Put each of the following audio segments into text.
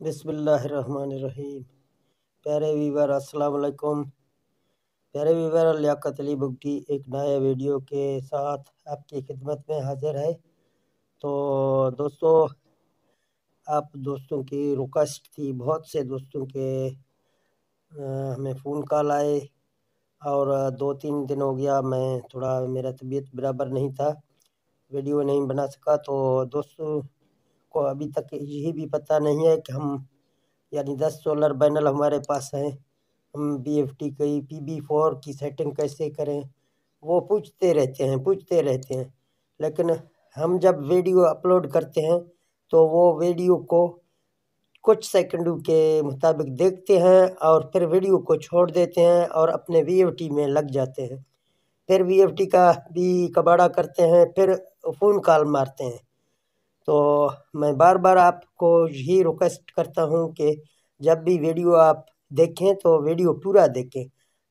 बिस्मिल्लाहिर्रहमानिर्रहीम। प्यारे वीवर अस्सलाम वालेकुम। प्यारे वीवर, लियाकत अली बुगटी एक नए वीडियो के साथ आपकी खिदमत में हाजिर है। तो दोस्तों, आप दोस्तों की रिक्वेस्ट थी, बहुत से दोस्तों के हमें फ़ोन कॉल आए और 2-3 दिन हो गया मैं थोड़ा मेरा तबीयत बराबर नहीं था, वीडियो नहीं बना सका। तो दोस्तों को अभी तक यही भी पता नहीं है कि हम यानी 10 सोलर पैनल हमारे पास हैं, हम बीएफटी की PB4 की सेटिंग कैसे करें, वो पूछते रहते हैं। लेकिन हम जब वीडियो अपलोड करते हैं तो वो वीडियो को कुछ सेकंडों के मुताबिक देखते हैं और फिर वीडियो को छोड़ देते हैं और अपने बीएफटी में लग जाते हैं। फिर बीएफटी का भी कबाड़ा करते हैं, फिर फ़ोन कॉल मारते हैं। तो मैं बार बार आपको यही रिक्वेस्ट करता हूँ कि जब भी वीडियो आप देखें तो वीडियो पूरा देखें,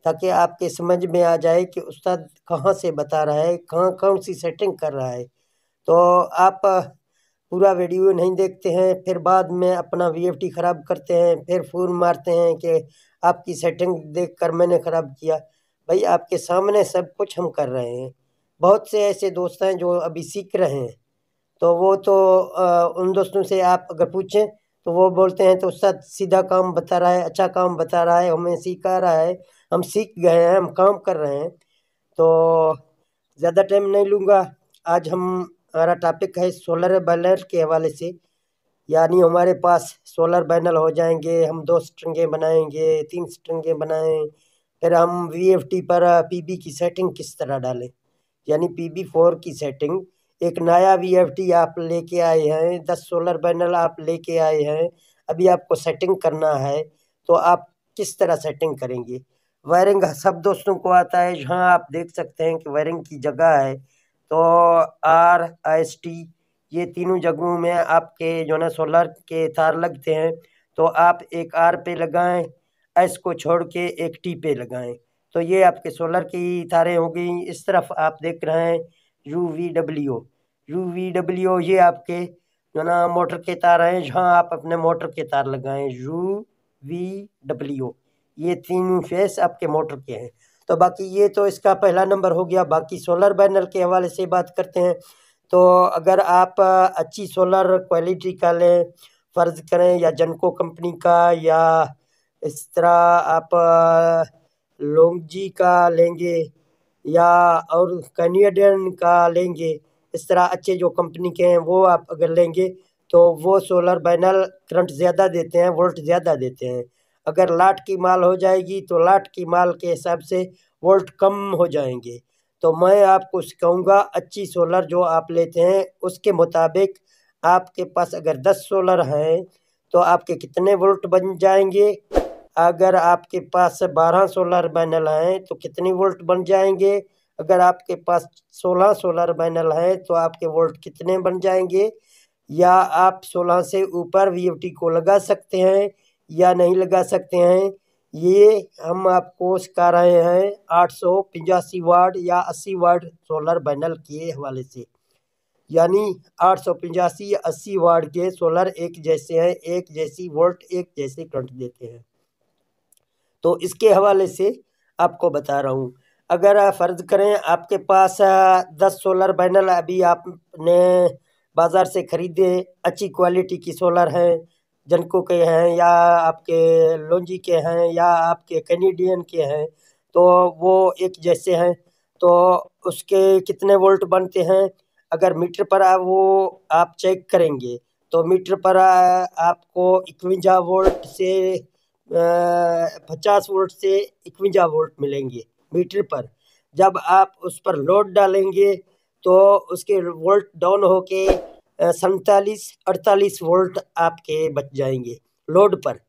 ताकि आपके समझ में आ जाए कि उस्ताद कहाँ से बता रहा है, कहाँ कौन सी सेटिंग कर रहा है। तो आप पूरा वीडियो नहीं देखते हैं, फिर बाद में अपना वीएफटी ख़राब करते हैं, फिर फ़ोन मारते हैं कि आपकी सेटिंग देखकर मैंने ख़राब किया। भाई, आपके सामने सब कुछ हम कर रहे हैं। बहुत से ऐसे दोस्त हैं जो अभी सीख रहे हैं, तो वो तो उन दोस्तों से आप अगर पूछें तो वो बोलते हैं तो उस्ताद सीधा काम बता रहा है, अच्छा काम बता रहा है, हमें सिखा रहा है, हम सीख गए हैं, हम काम कर रहे हैं। तो ज़्यादा टाइम नहीं लूँगा। आज हमारा टॉपिक है सोलर पैनल के हवाले से। यानी हमारे पास सोलर पैनल हो जाएंगे, हम 2 स्ट्रिंगें बनाएंगे, 3 स्ट्रिंगें बनाएं, फिर हम वीएफटी पर पीबी की सेटिंग किस तरह डालें, यानी PB4 की सेटिंग। एक नया वीएफटी आप लेके आए हैं, 10 सोलर पैनल आप लेके आए हैं, अभी आपको सेटिंग करना है, तो आप किस तरह सेटिंग करेंगे। वायरिंग सब दोस्तों को आता है, जहाँ आप देख सकते हैं कि वायरिंग की जगह है। तो RST ये तीनों जगहों में आपके जो है सोलर के तार लगते हैं। तो आप एक R पे लगाएं, S को छोड़ के एक T पे लगाएं, तो ये आपके सोलर की तारें हो गई। इस तरफ आप देख रहे हैं UVW ये आपके जो ना मोटर के तार हैं, जहाँ आप अपने मोटर के तार लगाएं। UVW ये तीनों फेस आपके मोटर के हैं। तो बाकी ये तो इसका पहला नंबर हो गया। बाकी सोलर पैनल के हवाले से बात करते हैं। तो अगर आप अच्छी सोलर क्वालिटी का लें, फ़र्ज़ करें या जनको कंपनी का, या इस तरह आप लोंगजी का लेंगे या और कैनेडियन का लेंगे, इस तरह अच्छे जो कंपनी के हैं वो आप अगर लेंगे तो वो सोलर पैनल करंट ज़्यादा देते हैं, वोल्ट ज़्यादा देते हैं। अगर लाट की माल हो जाएगी तो लाट की माल के हिसाब से वोल्ट कम हो जाएंगे। तो मैं आपको सिखाऊंगा अच्छी सोलर जो आप लेते हैं उसके मुताबिक। आपके पास अगर 10 सोलर हैं तो आपके कितने वोल्ट बन जाएंगे। अगर आपके पास 12 सोलर पैनल हैं तो कितनी वोल्ट बन जाएंगे। अगर आपके पास 16 सोलर पैनल हैं तो आपके वोल्ट कितने बन जाएंगे। या आप 16 से ऊपर वीएफटी को लगा सकते हैं या नहीं लगा सकते हैं, ये हम आपको सिखा रहे हैं 885 वाट या 80 वाट सोलर पैनल के हवाले से। यानी 885 या 80 वाट के सोलर एक जैसे हैं, एक जैसी वोल्ट, एक जैसे करंट देते हैं। तो इसके हवाले से आपको बता रहा हूँ। अगर फ़र्ज़ करें आपके पास 10 सोलर पैनल अभी आपने बाज़ार से ख़रीदे, अच्छी क्वालिटी की सोलर हैं, जनको के हैं या आपके लोंजी के हैं या आपके कैनेडियन के हैं, तो वो एक जैसे हैं। तो उसके कितने वोल्ट बनते हैं, अगर मीटर पर वो आप चेक करेंगे तो मीटर पर आपको 51 वोल्ट से 50 वोल्ट से 51 वोल्ट मिलेंगे मीटर पर। जब आप उस पर लोड डालेंगे तो उसके वोल्ट डाउन होके 47-48 वोल्ट आपके बच जाएंगे लोड पर।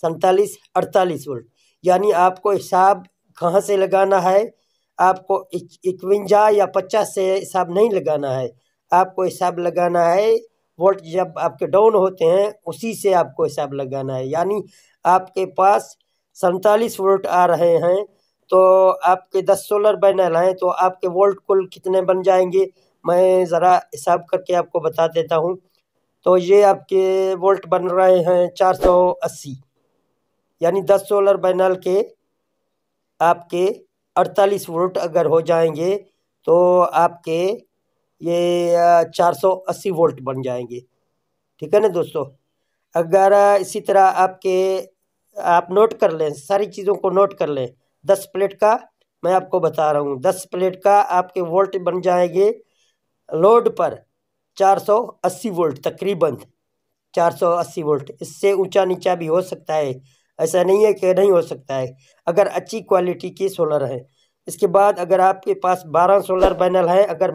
47-48 वोल्ट यानी आपको हिसाब कहाँ से लगाना है, आपको 51 या 50 से हिसाब नहीं लगाना है, आपको हिसाब लगाना है वोल्ट जब आपके डाउन होते हैं उसी से आपको हिसाब लगाना है। यानी आपके पास 47 वोल्ट आ रहे हैं तो आपके 10 सोलर पैनल हैं तो आपके वोल्ट कुल कितने बन जाएंगे, मैं ज़रा हिसाब करके आपको बता देता हूँ। तो ये आपके वोल्ट बन रहे हैं 480, यानी 10 सोलर पैनल के आपके 48 वोल्ट अगर हो जाएंगे तो आपके ये 480 वोल्ट बन जाएंगे। ठीक है ना दोस्तों। अगर इसी तरह आपके आप नोट कर लें, सारी चीज़ों को नोट कर लें। 10 प्लेट का मैं आपको बता रहा हूँ, 10 प्लेट का आपके वोल्ट बन जाएंगे लोड पर 480 वोल्ट, तकरीबन 480 वोल्ट। इससे ऊंचा नीचा भी हो सकता है, ऐसा नहीं है कि नहीं हो सकता है, अगर अच्छी क्वालिटी की सोलर है। इसके बाद अगर आपके पास 12 सोलर पैनल है, अगर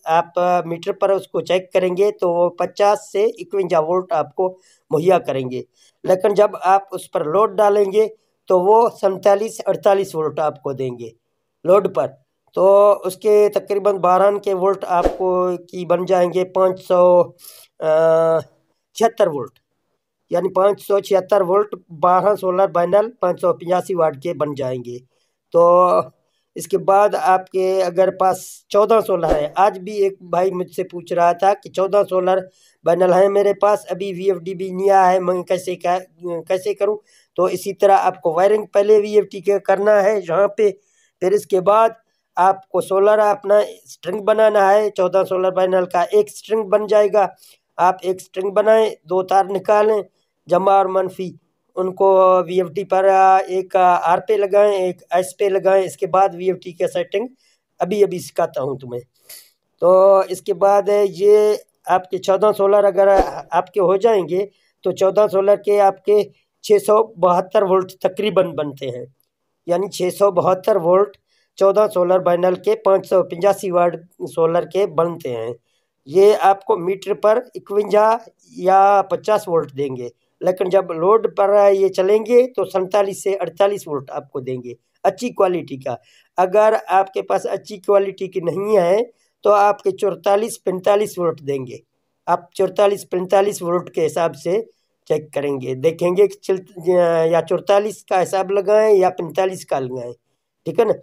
आप मीटर पर उसको चेक करेंगे तो वो 50 से 51 वोल्ट आपको मुहैया करेंगे। लेकिन जब आप उस पर लोड डालेंगे तो वो 47-48 वोल्ट आपको देंगे लोड पर। तो उसके तकरीबन 12 के वोल्ट आपको की बन जाएंगे 576 वोल्ट, यानी 576 वोल्ट 12 सोलर पैनल 585 वाट के बन जाएंगे। तो इसके बाद आपके अगर पास 14 सोलर है, आज भी एक भाई मुझसे पूछ रहा था कि 14 सोलर पैनल है मेरे पास, अभी VFD भी नहीं आया है, मैं कैसे करूं। तो इसी तरह आपको वायरिंग पहले VFD के करना है यहाँ पे, फिर इसके बाद आपको सोलर अपना स्ट्रिंग बनाना है। 14 सोलर पैनल का एक स्ट्रिंग बन जाएगा। आप एक स्ट्रिंग बनाएं, 2 तार निकालें जमा और मनफी, उनको VFD पर एक R पे लगाएं, एक S पे लगाएं। इसके बाद VFD की सेटिंग अभी अभी सिखाता हूं तुम्हें। तो इसके बाद ये आपके 14 सोलर अगर आपके हो जाएंगे तो 14 सोलर के आपके 672 वोल्ट तकरीबन बनते हैं, यानी 672 वोल्ट 14 सोलर पैनल के 585 वाट सोलर के बनते हैं। ये आपको मीटर पर 51 या 50 वोल्ट देंगे, लेकिन जब लोड पर ये चलेंगे तो 47 से 48 वोल्ट आपको देंगे अच्छी क्वालिटी का। अगर आपके पास अच्छी क्वालिटी की नहीं है तो आपके 44-45 वोल्ट देंगे। आप 44-45 वोल्ट के हिसाब से चेक करेंगे, देखेंगे कि या 44 का हिसाब लगाएं या 45 का लगाएं। ठीक है ना।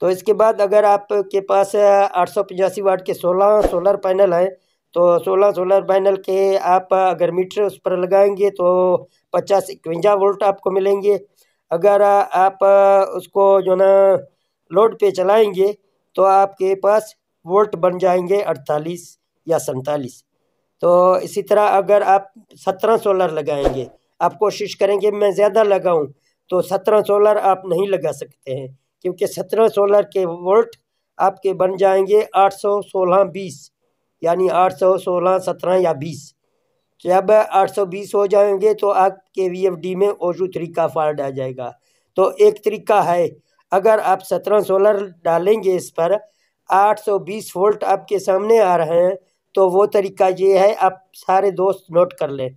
तो इसके बाद अगर आपके पास 885 वाट के 16 सोलर पैनल हैं तो 16 सोलर पैनल के आप अगर मीटर उस पर लगाएंगे तो 50-51 वोल्ट आपको मिलेंगे। अगर आप उसको जो ना लोड पे चलाएंगे तो आपके पास वोल्ट बन जाएंगे 48 या 47। तो इसी तरह अगर आप 17 सोलर लगाएंगे, आप कोशिश करेंगे मैं ज़्यादा लगाऊं, तो 17 सोलर आप नहीं लगा सकते हैं, क्योंकि 17 सोलर के वोल्ट आपके बन जाएंगे 816-20, यानी 816-17 या 20। जब 820 हो जाएंगे तो आपके VFD में OU3 का फॉल्ट आ जाएगा। तो एक तरीका है, अगर आप 17 सोलर डालेंगे इस पर 820 वोल्ट आपके सामने आ रहे हैं, तो वो तरीका ये है, आप सारे दोस्त नोट कर लें।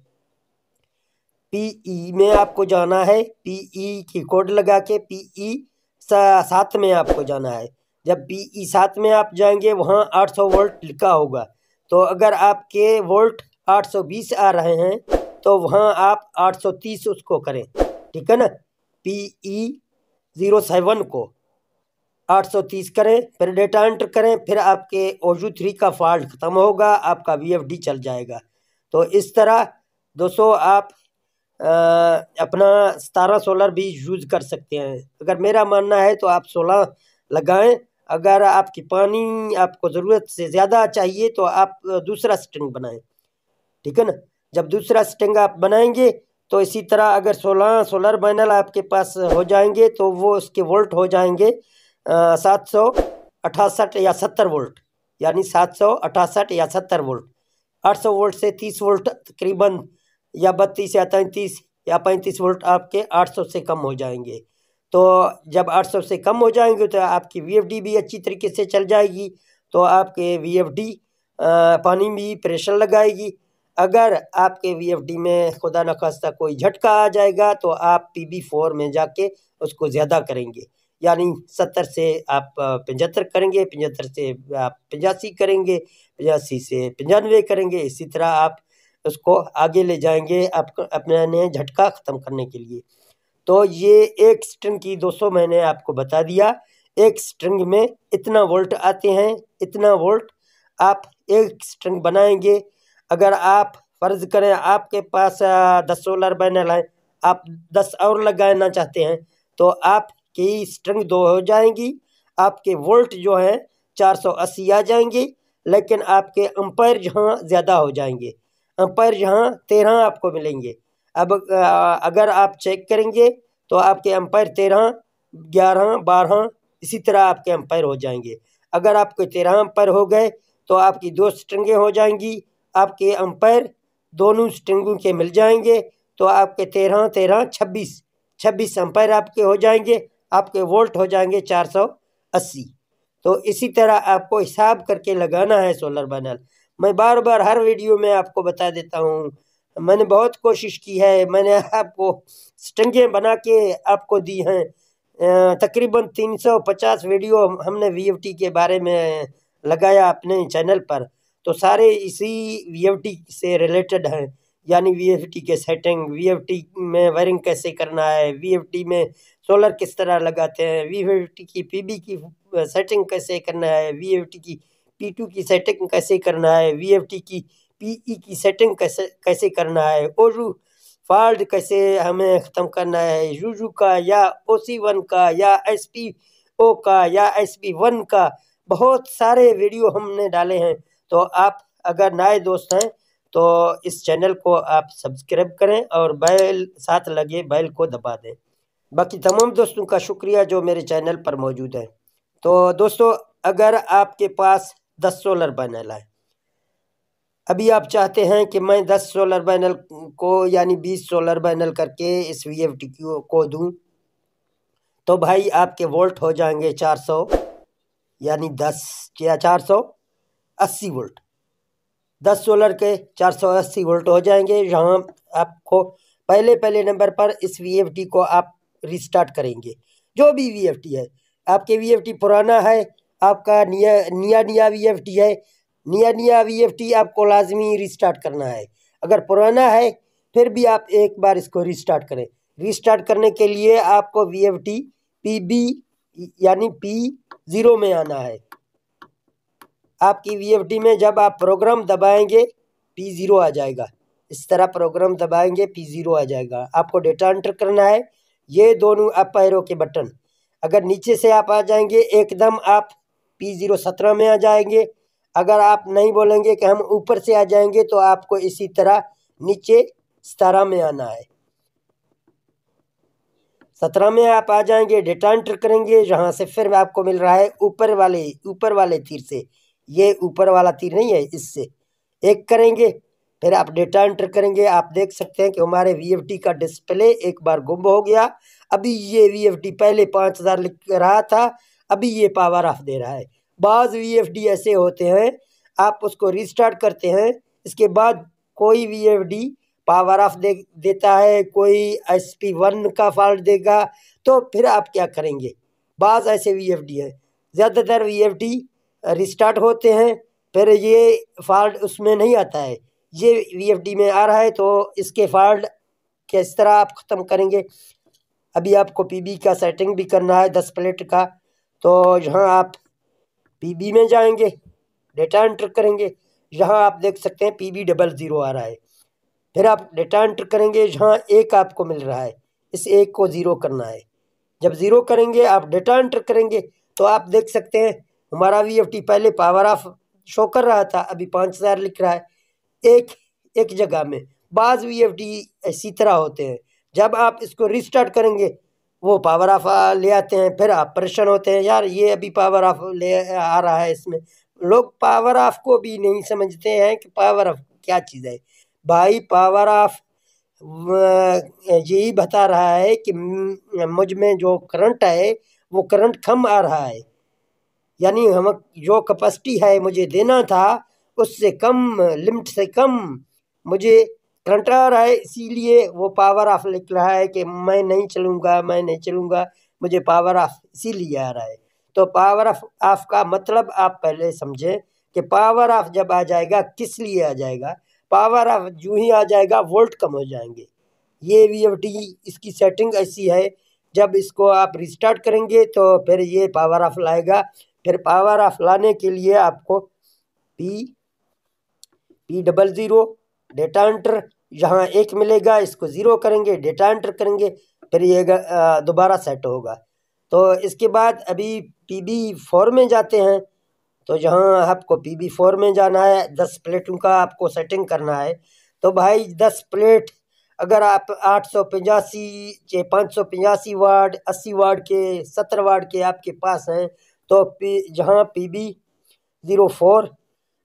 PE में आपको जाना है, PE की कोड लगा के PE 7 में आपको जाना है। जब PE 7 में आप जाएंगे वहाँ 800 वोल्ट लिखा होगा, तो अगर आपके वोल्ट 820 आ रहे हैं तो वहाँ आप 830 उसको करें। ठीक है ना। PE 07 को 830 करें, फिर डेटा एंटर करें, फिर आपके OU3 का फॉल्ट ख़त्म होगा, आपका VFD चल जाएगा। तो इस तरह दोस्तों आप अपना 17 सोलर भी यूज़ कर सकते हैं। अगर मेरा मानना है तो आप 16 लगाएं। अगर आपकी पानी आपको ज़रूरत से ज़्यादा चाहिए तो आप दूसरा स्ट्रिंग बनाएं। ठीक है ना। जब दूसरा स्ट्रिंग आप बनाएंगे तो इसी तरह अगर 16 सोलर पैनल आपके पास हो जाएंगे तो वो उसके वोल्ट हो जाएंगे 768 या 70 वोल्ट, यानी 768 या 70 वोल्ट। 800 वोल्ट से 30 वोल्ट तकरीबन, या 32 या 33 या 35 वोल्ट आपके 800 से कम हो जाएंगे। तो जब 800 से कम हो जाएंगे तो आपकी VFD भी अच्छी तरीके से चल जाएगी। तो आपके VFD पानी भी प्रेशर लगाएगी। अगर आपके VFD में खुदा न खास्ता कोई झटका आ जाएगा तो आप PB4 में जाके उसको ज़्यादा करेंगे, यानी 70 से आप 75 करेंगे, 75 से आप 85 करेंगे, 85 से 95 करेंगे। इसी तरह आप उसको आगे ले जाएंगे आपको अपने झटका ख़त्म करने के लिए। तो ये एक स्ट्रिंग की 200 मैंने आपको बता दिया। एक स्ट्रिंग में इतना वोल्ट आते हैं, इतना वोल्ट आप एक स्ट्रिंग बनाएंगे। अगर आप फ़र्ज़ करें आपके पास 10 सोलर पैनल हैं, आप 10 और लगाना चाहते हैं तो आपकी स्ट्रिंग 2 हो जाएंगी, आपके वोल्ट जो हैं 480 आ जाएंगे, लेकिन आपके एम्पायर जहाँ ज़्यादा हो जाएंगे, एम्पायर जहाँ 13 आपको मिलेंगे। अब अगर आप चेक करेंगे तो आपके एम्पायर 13, 11, 12 इसी तरह आपके एम्पायर हो जाएंगे। अगर आपके 13 एम्पायर हो गए तो आपकी 2 स्ट्रिंगें हो जाएंगी, आपके एम्पायर दोनों स्ट्रिंगों के मिल जाएंगे, तो आपके 13, 13, 26 एम्पायर आपके हो जाएंगे, आपके वोल्ट हो जाएंगे 480। तो इसी तरह आपको हिसाब करके लगाना है सोलर पैनल। मैं बार बार हर वीडियो में आपको बता देता हूँ, मैंने बहुत कोशिश की है, मैंने आपको स्ट्रिंगें बना के आपको दी हैं। तकरीबन 350 वीडियो हमने वीएफटी के बारे में लगाया अपने चैनल पर, तो सारे इसी वीएफटी से रिलेटेड हैं। यानी वीएफटी के सेटिंग, वीएफटी में वायरिंग कैसे करना है, वीएफटी में सोलर किस तरह लगाते हैं, वीएफटी की पीबी की सेटिंग कैसे करना है, वीएफटी की P2 की सेटिंग कैसे करना है, वीएफटी की पीई की सेटिंग कैसे करना है, ओजू फॉल्ट कैसे हमें ख़त्म करना है, यूजू का या OC1 का या SPO का या SP1 का, बहुत सारे वीडियो हमने डाले हैं। तो आप अगर नए दोस्त हैं तो इस चैनल को आप सब्सक्राइब करें और बेल साथ लगे बेल को दबा दें। बाकी तमाम दोस्तों का शुक्रिया जो मेरे चैनल पर मौजूद है। तो दोस्तों, अगर आपके पास 10 सोलर पैनल है, अभी आप चाहते हैं कि मैं 10 सोलर पैनल को यानी 20 सोलर पैनल करके इस वीएफटी को दूं, तो भाई आपके वोल्ट हो जाएंगे 400, यानी 10 या 480 वोल्ट। 10 सोलर के 480 वोल्ट हो जाएंगे। यहाँ आपको पहले नंबर पर इस वीएफटी को आप रिस्टार्ट करेंगे। जो भी वीएफटी है, आपके वीएफटी पुराना है, आपका निया वीएफटी है, निया वीएफटी आपको लाजमी रिस्टार्ट करना है। अगर पुराना है फिर भी आप एक बार इसको रिस्टार्ट करें। रिस्टार्ट करने के लिए आपको वीएफटी पीबी यानी P0 में आना है। आपकी वीएफटी में जब आप प्रोग्राम दबाएंगे P0 आ जाएगा। इस तरह प्रोग्राम दबाएंगे P0 आ जाएगा। आपको डेटा एंटर करना है, ये दोनों अप एरो के बटन। अगर नीचे से आप आ जाएंगे एकदम आप P0 17 में आ जाएंगे। अगर आप नहीं बोलेंगे कि हम ऊपर से आ जाएंगे तो आपको इसी तरह नीचे 17 में आना है। 17 में आप आ जाएंगे, डेटा एंटर करेंगे, जहाँ से फिर आपको मिल रहा है ऊपर वाले तीर से, ये ऊपर वाला तीर नहीं है, इससे एक करेंगे, फिर आप डेटा एंटर करेंगे। आप देख सकते हैं कि हमारे वीएफटी का डिस्प्ले एक बार गुम हो गया। अभी ये वीएफटी पहले 5000 लिख रहा था, अभी ये पावर ऑफ दे रहा है। बाज़ वीएफटी ऐसे होते हैं, आप उसको रिस्टार्ट करते हैं, इसके बाद कोई वीएफटी पावर ऑफ देता है, कोई SP1 का फॉल्ट देगा, तो फिर आप क्या करेंगे। बाज़ ऐसे वीएफटी है, ज़्यादातर वीएफटी रिस्टार्ट होते हैं, फिर ये फॉल्ट उसमें नहीं आता है, ये वीएफटी में आ रहा है, तो इसके फॉल्ट किस तरह आप ख़त्म करेंगे। अभी आपको पीबी का सेटिंग भी करना है 10 प्लेट का, तो यहाँ आप पीबी में जाएंगे, डेटा एंटर करेंगे, यहाँ आप देख सकते हैं PB00 आ रहा है। फिर आप डेटा एंटर करेंगे, जहाँ एक आपको मिल रहा है, इस एक को 0 करना है। जब 0 करेंगे आप डेटा एंटर करेंगे तो आप देख सकते हैं हमारा वीएफटी पहले पावर ऑफ शो कर रहा था, अभी 5000 लिख रहा है एक जगह में। बाज़ वीएफटी इसी तरह होते हैं, जब आप इसको रिस्टार्ट करेंगे वो पावर ऑफ ले आते हैं, फिर आप परेशान होते हैं, यार ये अभी पावर ऑफ ले आ रहा है। इसमें लोग पावर ऑफ को भी नहीं समझते हैं कि पावर ऑफ क्या चीज़ है। भाई पावर ऑफ यही बता रहा है कि मुझ में जो करंट है वो करंट कम आ रहा है, यानी हम जो कैपेसिटी है मुझे देना था उससे कम, लिमिट से कम मुझे करंट आ रहा है, इसीलिए वो पावर ऑफ लिख रहा है कि मैं नहीं चलूँगा, मुझे पावर ऑफ इसीलिए आ रहा है। तो पावर ऑफ का मतलब आप पहले समझें कि पावर ऑफ जब आ जाएगा किस लिए आ जाएगा। पावर ऑफ जो ही आ जाएगा वोल्ट कम हो जाएंगे। ये वीएफटी इसकी सेटिंग ऐसी है, जब इसको आप रिस्टार्ट करेंगे तो फिर ये पावर ऑफ लाएगा। फिर पावर ऑफ लाने के लिए आपको P00 डेटा एंटर यहाँ 1 मिलेगा, इसको 0 करेंगे, डेटा एंटर करेंगे, फिर ये दोबारा सेट होगा। तो इसके बाद अभी PB4 में जाते हैं। तो जहाँ आपको PB4 में जाना है, 10 प्लेटों का आपको सेटिंग करना है। तो भाई 10 प्लेट अगर आप 885 585 वाट, 80 वाट के, 70 वाट के आपके पास हैं, तो जहाँ PB04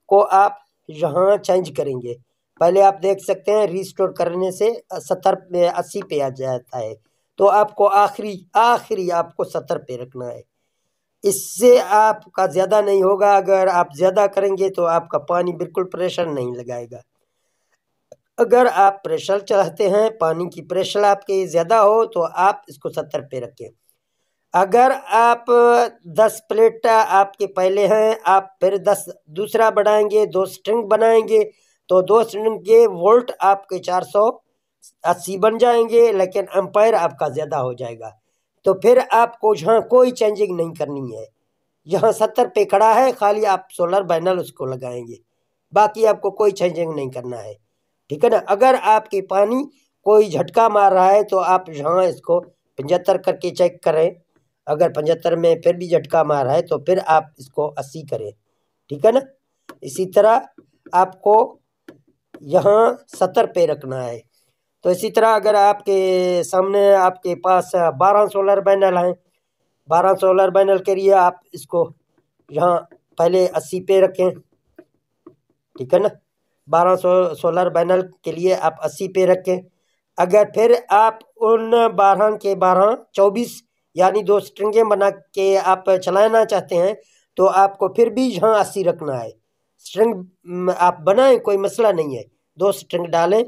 को आप यहाँ चेंज करेंगे। पहले आप देख सकते हैं रिस्टोर करने से 70 पे 80 पे आ जाता है। तो आपको आखिरी आपको 70 पे रखना है। इससे आपका ज़्यादा नहीं होगा। अगर आप ज़्यादा करेंगे तो आपका पानी बिल्कुल प्रेशर नहीं लगाएगा। अगर आप प्रेशर चाहते हैं, पानी की प्रेशर आपके ज़्यादा हो, तो आप इसको 70 पे रखें। अगर आप 10 प्लेट आपके पहले हैं, आप फिर 10 दूसरा बढ़ाएंगे, 2 स्ट्रिंग बनाएंगे, तो 2 स्ट्रिंग के वोल्ट आपके 480 बन जाएंगे, लेकिन एम्पायर आपका ज़्यादा हो जाएगा। तो फिर आपको यहाँ कोई चेंजिंग नहीं करनी है। यहाँ 70 पे खड़ा है, खाली आप सोलर पैनल उसको लगाएंगे, बाकी आपको कोई चेंजिंग नहीं करना है, ठीक है ना। अगर आपके पानी कोई झटका मार रहा है तो आप यहाँ इसको 75 करके चेक करें। अगर 75 में फिर भी झटका मार रहा है तो फिर आप इसको 80 करें, ठीक है ना। इसी तरह आपको यहाँ 70 पे रखना है। तो इसी तरह अगर आपके सामने आपके पास 12 सोलर पैनल हैं, 12 सोलर पैनल के लिए आप इसको यहाँ पहले 80 पे रखें, ठीक है ना। 12 सोलर पैनल के लिए आप 80 पे रखें। अगर फिर आप उन 12 के 12 24 यानी 2 स्ट्रिंगें बना के आप चलाना चाहते हैं, तो आपको फिर भी यहाँ 80 रखना है। स्ट्रिंग आप बनाएं, कोई मसला नहीं है, 2 स्ट्रिंग डालें,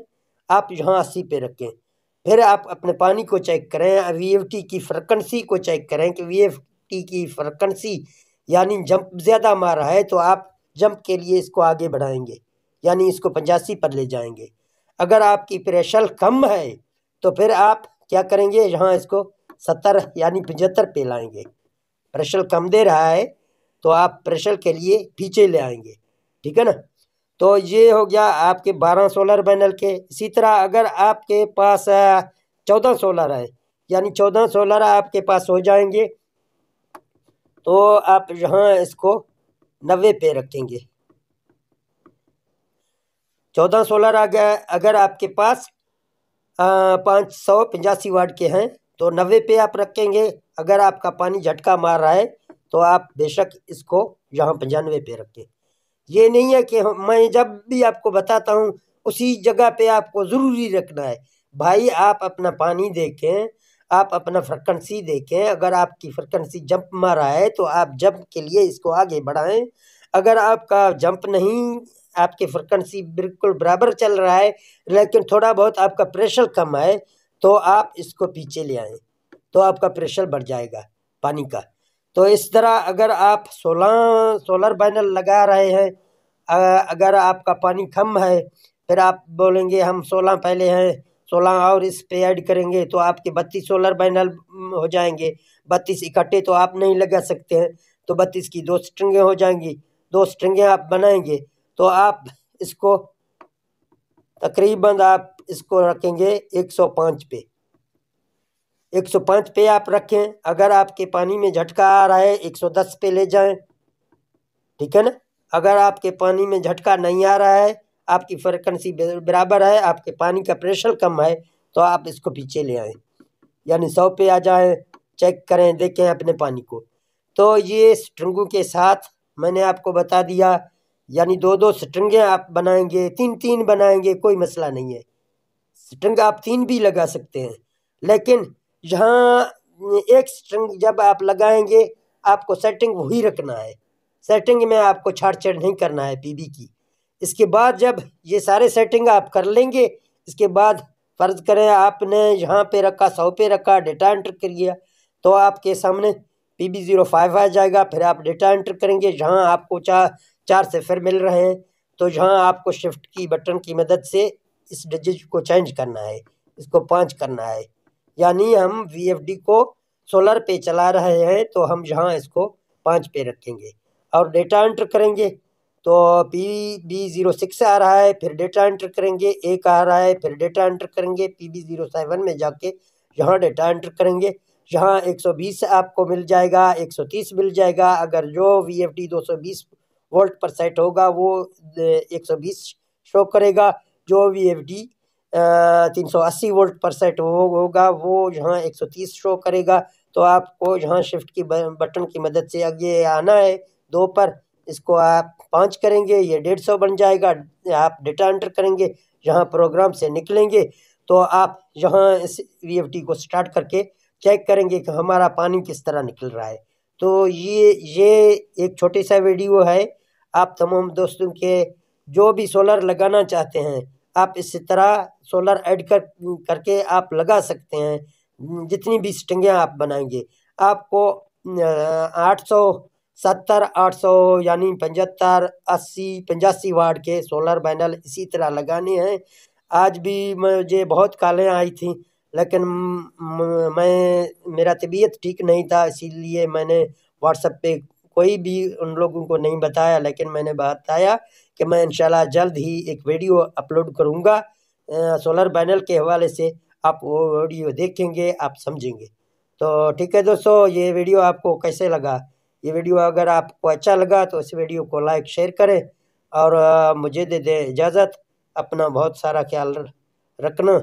आप यहाँ 80 पे रखें। फिर आप अपने पानी को चेक करें, VFD की फ्रिक्वेंसी को चेक करें कि VFD की फ्रिक्वेंसी यानी जंप ज़्यादा मार रहा है, तो आप जंप के लिए इसको आगे बढ़ाएंगे, यानी इसको 85 पर ले जाएंगे। अगर आपकी प्रेशर कम है तो फिर आप क्या करेंगे, यहाँ इसको 70 यानी 75 पे लाएंगे। प्रेशर कम दे रहा है तो आप प्रेशर के लिए पीछे ले आएंगे, ठीक है ना। तो ये हो गया आपके 12 सोलर पैनल के। इसी तरह अगर आपके पास 14 सोलर है, यानी 14 सोलर आपके पास हो जाएंगे, तो आप यहाँ इसको 90 पे रखेंगे। 14 सोलर अगर आपके पास 585 वाट के हैं तो 90 पे आप रखेंगे। अगर आपका पानी झटका मार रहा है तो आप बेशक इसको यहाँ 95 पे रखें। ये नहीं है कि मैं जब भी आपको बताता हूँ उसी जगह पे आपको ज़रूरी रखना है। भाई आप अपना पानी देखें, आप अपना फ्रिक्वेंसी देखें। अगर आपकी फ्रिक्वेंसी जंप मार रहा है तो आप जंप के लिए इसको आगे बढ़ाएं। अगर आपका जंप नहीं, आपकी फ्रिक्वेंसी बिल्कुल बराबर चल रहा है, लेकिन थोड़ा बहुत आपका प्रेशर कम है, तो आप इसको पीछे ले आएँ, तो आपका प्रेशर बढ़ जाएगा पानी का। तो इस तरह अगर आप 16 सोलर पैनल लगा रहे हैं, अगर आपका पानी कम है, फिर आप बोलेंगे हम 16 पहले हैं, 16 और इस पे ऐड करेंगे तो आपके 32 सोलर पैनल हो जाएंगे। 32 इकट्ठे तो आप नहीं लगा सकते हैं, तो 32 की 2 स्ट्रिंगें हो जाएंगी। 2 स्ट्रिंगें आप बनाएंगे तो आप इसको तकरीबन आप इसको रखेंगे 105 पे। 105 पे आप रखें। अगर आपके पानी में झटका आ रहा है 110 पे ले जाएं, ठीक है ना। अगर आपके पानी में झटका नहीं आ रहा है, आपकी फ्रिक्वेंसी बराबर है, आपके पानी का प्रेशर कम है, तो आप इसको पीछे ले आएँ, यानी 100 पे आ जाए। चेक करें, देखें अपने पानी को। तो ये स्ट्रिंगों के साथ मैंने आपको बता दिया, यानी 2-2 स्ट्रिंगें आप बनाएंगे, 3-3 बनाएंगे, कोई मसला नहीं है। स्ट्रिंग आप 3 भी लगा सकते हैं, लेकिन यहाँ एक स्ट्रिंग जब आप लगाएंगे आपको सेटिंग वही रखना है। सेटिंग में आपको छाड़-छाड़ नहीं करना है PB की। इसके बाद जब ये सारे सेटिंग आप कर लेंगे, इसके बाद फ़र्ज़ करें आपने यहाँ पे रखा 100 पे रखा, डेटा एंटर करिए, तो आपके सामने PB05 आ जाएगा। फिर आप डेटा एंटर करेंगे, जहाँ आपको 4 सिफर मिल रहे हैं, तो यहाँ आपको शिफ्ट की बटन की मदद से इस डिजिट को चेंज करना है, इसको 5 करना है। यानी हम VFD को सोलर पे चला रहे हैं, तो हम यहाँ इसको 5 पे रखेंगे और डेटा एंटर करेंगे। तो PB06 आ रहा है, फिर डेटा एंटर करेंगे, एक आ रहा है, फिर डेटा एंटर करेंगे, PB07 में जाके यहाँ डेटा एंटर करेंगे, यहाँ 120 आपको मिल जाएगा, 130 मिल जाएगा। अगर जो VFD 220 वोल्ट पर सेट होगा वो 120 शो करेगा, जो VFD 380 वोल्ट पर सेट होगा वो यहाँ 130 शो करेगा। तो आपको यहाँ शिफ्ट की बटन की मदद से आगे आना है 2 पर, इसको आप 5 करेंगे, ये 150 बन जाएगा। आप डेटा एंटर करेंगे, यहाँ प्रोग्राम से निकलेंगे तो आप यहाँ इस VFD को स्टार्ट करके चेक करेंगे कि हमारा पानी किस तरह निकल रहा है। तो ये एक छोटी सा वीडियो है, आप तमाम दोस्तों के जो भी सोलर लगाना चाहते हैं, आप इस तरह सोलर ऐड करके आप लगा सकते हैं। जितनी भी स्टिंगें आप बनाएंगे, आपको 870 800 यानी 75 80 85 वाट के सोलर पैनल इसी तरह लगाने हैं। आज भी मुझे बहुत कॉलें आई थी, लेकिन मेरा तबीयत ठीक नहीं था, इसीलिए मैंने व्हाट्सएप पे कोई भी उन लोगों को नहीं बताया, लेकिन मैंने बताया कि मैं इंशाल्लाह जल्द ही एक वीडियो अपलोड करूँगा सोलर पैनल के हवाले से। आप वो वीडियो देखेंगे, आप समझेंगे। तो ठीक है दोस्तों, ये वीडियो आपको कैसे लगा? ये वीडियो अगर आपको अच्छा लगा तो इस वीडियो को लाइक शेयर करें और मुझे दे दें इजाज़त। अपना बहुत सारा ख्याल रखना।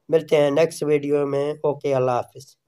मिलते हैं नेक्स्ट वीडियो में। ओके, अल्लाह हाफिज़।